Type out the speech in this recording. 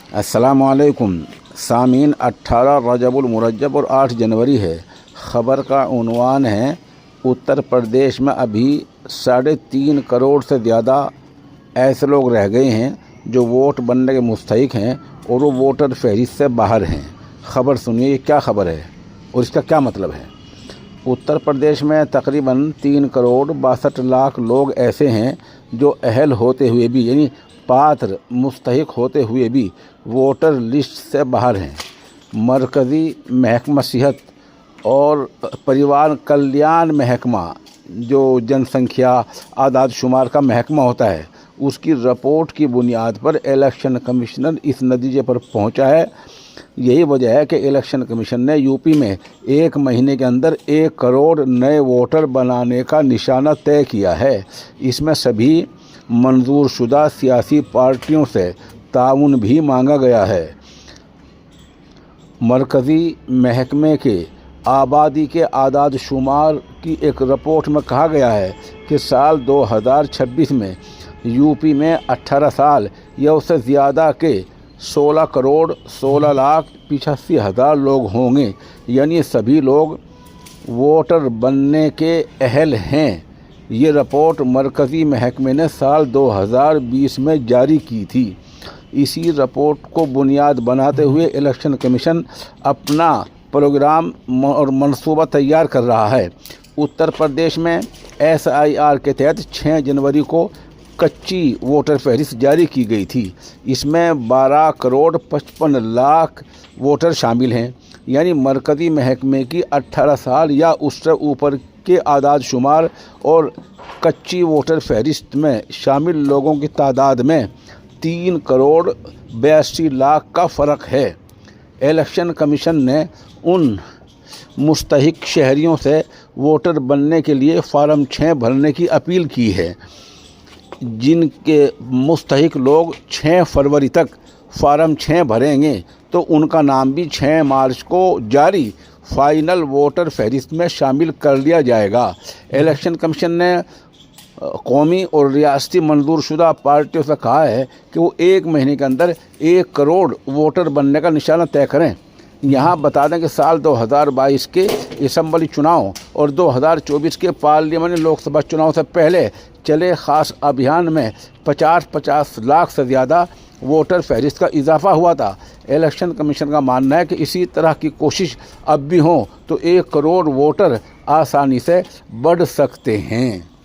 अस्सलामुअलैकुम सामीन। 18 रजबुल मुरज्जब और 8 जनवरी है। ख़बर का उन्वान है, उत्तर प्रदेश में अभी 3.5 करोड़ से ज़्यादा ऐसे लोग रह गए हैं जो वोट बनने के मुस्तहिक हैं और वो वोटर फहरिस्त से बाहर हैं। ख़बर सुनिए, ये क्या ख़बर है और इसका क्या मतलब है। उत्तर प्रदेश में तकरीबन 3 करोड़ 62 लाख लोग ऐसे हैं जो अहल होते हुए भी, यानी पात्र मुस्तहिक होते हुए भी वोटर लिस्ट से बाहर हैं। मरकज़ी महकमा सेहत और परिवार कल्याण महकमा, जो जनसंख्या आदाद शुमार का महकमा होता है, उसकी रिपोर्ट की बुनियाद पर इलेक्शन कमिश्नर इस नतीजे पर पहुंचा है। यही वजह है कि इलेक्शन कमीशन ने यूपी में 1 महीने के अंदर 1 करोड़ नए वोटर बनाने का निशाना तय किया है। इसमें सभी मंजूर शुदा सियासी पार्टियों से ताउन भी मांगा गया है। मरकज़ी महकमे के आबादी के आदाद शुमार की एक रिपोर्ट में कहा गया है कि साल 2026 में यूपी में 18 साल या उससे ज़्यादा के 16 करोड़ 16 लाख 85 हज़ार लोग होंगे, यानी सभी लोग वोटर बनने के अहल हैं। ये रिपोर्ट मरकज़ी महकमे ने साल 2020 में जारी की थी। इसी रिपोर्ट को बुनियाद बनाते हुए इलेक्शन कमीशन अपना प्रोग्राम और मंसूबा तैयार कर रहा है। उत्तर प्रदेश में SIR के तहत 6 जनवरी को कच्ची वोटर फहरिस्त जारी की गई थी। इसमें 12 करोड़ 55 लाख वोटर शामिल हैं, यानी मरकज़ी महकमे की 18 साल या उससे ऊपर के आदाद शुमार और कच्ची वोटर फहरिस्त में शामिल लोगों की तादाद में 3 करोड़ 82 लाख का फ़र्क है। इलेक्शन कमीशन ने उन मुस्तहिक शहरियों से वोटर बनने के लिए फार्म 6 भरने की अपील की है। जिनके मुस्तहिक लोग 6 फरवरी तक फार्म 6 भरेंगे तो उनका नाम भी 6 मार्च को जारी फाइनल वोटर फहरिस्त में शामिल कर लिया जाएगा। इलेक्शन कमीशन ने कौमी और रियासती मंजूर शुदा पार्टियों से कहा है कि वो 1 महीने के अंदर 1 करोड़ वोटर बनने का निशाना तय करें। यहाँ बता दें कि साल 2022 के असम्बली चुनाव और 2024 के पार्लियामेंट लोकसभा चुनाव से पहले चले ख़ास अभियान में 50 लाख से ज़्यादा वोटर फहरिस्त का इजाफा हुआ था। इलेक्शन कमीशन का मानना है कि इसी तरह की कोशिश अब भी हो तो 1 करोड़ वोटर आसानी से बढ़ सकते हैं।